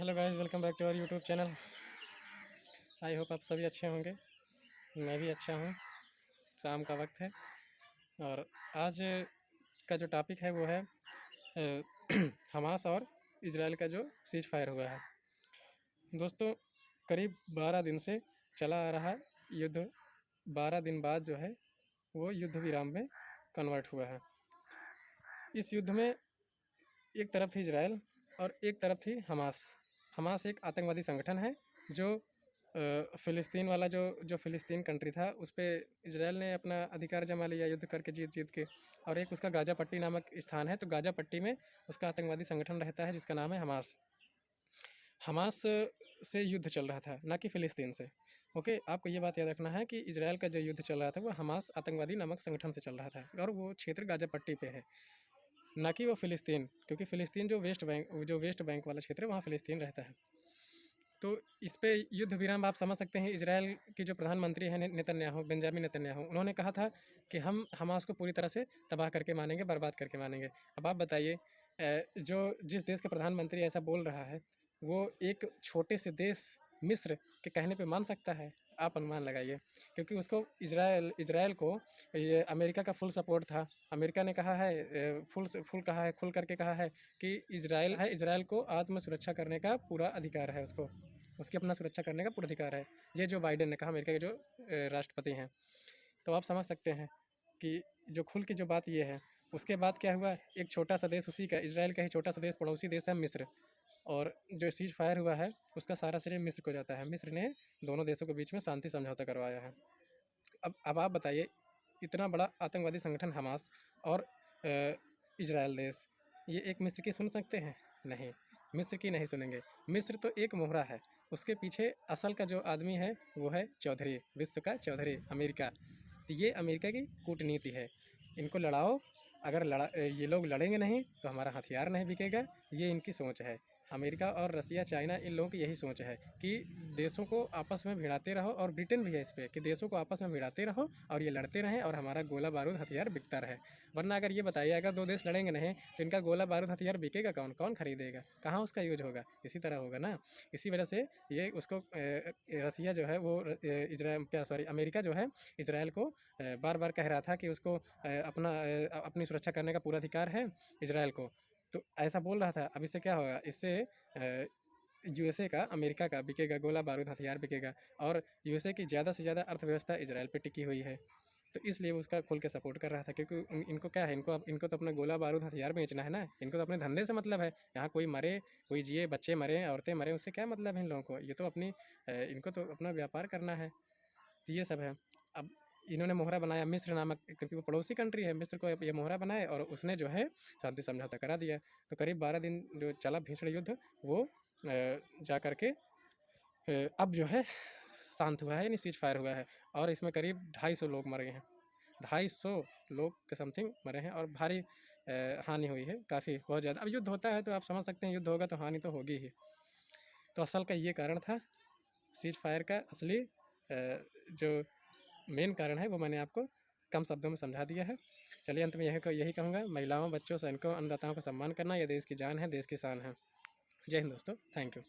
Hello guys, welcome back to our YouTube channel. I hope आप सभी अच्छे होंगे। मैं भी अच्छा हूँ। शाम का वक्त है और आज का जो टॉपिक है वो है हमास और इजराइल का जो सीज फायर हुआ है। दोस्तों, करीब 12 दिन से चला आ रहा युद्ध 12 दिन बाद जो है वो युद्ध विराम में कन्वर्ट हुआ है। इस युद्ध में एक तरफ थी इजराइल और एक तरफ थी हमास। हमास एक आतंकवादी संगठन है जो फ़िलिस्तीन वाला जो फ़िलिस्तीन कंट्री था उस पर इजराइल ने अपना अधिकार जमा लिया युद्ध करके, जीत जीत के। और एक उसका गाज़ा पट्टी नामक स्थान है, तो गाज़ा पट्टी में उसका आतंकवादी संगठन रहता है जिसका नाम है हमास। हमास से युद्ध चल रहा था, ना कि फ़िलिस्तीन से। ओके, आपको ये बात याद रखना है कि इजराइल का जो युद्ध चल रहा था वो हमास आतंकवादी नामक संगठन से चल रहा था और वो क्षेत्र गाज़ा पट्टी पे है, ना कि वो फ़िलिस्तीन। क्योंकि फ़िलिस्तीन जो वेस्ट बैंक वाला क्षेत्र है वहाँ फ़िलिस्तीन रहता है। तो इस पे युद्ध विराम आप समझ सकते हैं। इजराइल की जो प्रधानमंत्री हैं नेतन्याहू, बेंजामिन नेतन्याहू, उन्होंने कहा था कि हम हमास को पूरी तरह से तबाह करके मानेंगे, बर्बाद करके मानेंगे। अब आप बताइए, जो जिस देश का प्रधानमंत्री ऐसा बोल रहा है वो एक छोटे से देश मिस्र के कहने पे मान सकता है? आप अनुमान लगाइए। क्योंकि उसको इजराइल को ये अमेरिका का फुल सपोर्ट था। अमेरिका ने कहा है, खुल करके कहा है कि इजराइल को आत्म सुरक्षा करने का पूरा अधिकार है, उसकी अपना सुरक्षा करने का पूरा अधिकार है। ये जो बाइडेन ने कहा, अमेरिका के जो राष्ट्रपति हैं। तो आप समझ सकते हैं कि जो खुल की जो बात ये है। उसके बाद क्या हुआ, एक छोटा सा देश, उसी का इजराइल का ही छोटा सा देश, पड़ोसी देश है मिस्र। और जो सीज फायर हुआ है उसका सारा श्रेय मिस्र को जाता है। मिस्र ने दोनों देशों के बीच में शांति समझौता करवाया है। अब आप बताइए, इतना बड़ा आतंकवादी संगठन हमास और इजराइल देश, ये एक मिस्र की सुन सकते हैं? नहीं, मिस्र की नहीं सुनेंगे। मिस्र तो एक मोहरा है, उसके पीछे असल का जो आदमी है वो है चौधरी, विश्व का चौधरी, अमेरिका। ये अमेरिका की कूटनीति है। इनको लड़ाओ, अगर ये लोग लड़ेंगे नहीं तो हमारा हथियार नहीं बिकेगा। ये इनकी सोच है। अमेरिका और रसिया, चाइना, इन लोगों की यही सोच है कि देशों को आपस में भिड़ाते रहो। और ब्रिटेन भी है इस पर कि देशों को आपस में भिड़ाते रहो और ये लड़ते रहें और हमारा गोला बारूद हथियार बिकता रहे। वरना अगर ये बताइए, अगर दो देश लड़ेंगे नहीं तो इनका गोला बारूद हथियार बिकेगा कौन? कौन खरीदेगा? कहाँ उसका यूज होगा? इसी तरह होगा ना। इसी वजह से ये उसको रसिया जो है वो इजराइल क्या सॉरी अमेरिका जो है इजराइल को बार बार कह रहा था कि उसको अपनी सुरक्षा करने का पूरा अधिकार है इजराइल को। तो ऐसा बोल रहा था। अब इससे क्या होगा? इससे यूएसए का, अमेरिका का बिकेगा गोला बारूद हथियार बिकेगा। और यूएसए की ज़्यादा से ज़्यादा अर्थव्यवस्था इजराइल पे टिकी हुई है। तो इसलिए वो उसका खुल के सपोर्ट कर रहा था। क्योंकि इनको क्या है, इनको तो अपना गोला बारूद हथियार बेचना है ना। इनको तो अपने धंधे से मतलब है। यहाँ कोई मरे, कोई जिए, बच्चे मरे, औरतें मरे, उससे क्या मतलब है इन लोगों को? ये तो इनको तो अपना व्यापार करना है। तो ये सब है। अब इन्होंने मोहरा बनाया मिस्र नामक, क्योंकि वो पड़ोसी कंट्री है, मिस्र को ये मोहरा बनाए और उसने जो है शांति समझौता करा दिया। तो करीब 12 दिन जो चला भीषण युद्ध, वो जा करके अब जो है शांत हुआ है, यानी सीज फायर हुआ है। और इसमें करीब 250 लोग मर गए हैं। 250 लोग के समथिंग मरे हैं और भारी हानि हुई है, काफ़ी, बहुत ज़्यादा। अब युद्ध होता है तो आप समझ सकते हैं, युद्ध होगा तो हानि तो होगी ही। तो असल का ये कारण था, सीज फायर का असली जो मेन कारण है वो मैंने आपको कम शब्दों में समझा दिया है। चलिए, अंत में यही कहूँगा, महिलाओं, बच्चों, सैनिकों, अन्नदाताओं का सम्मान करना, यह देश की जान है, देश की शान है। जय हिंद दोस्तों, थैंक यू।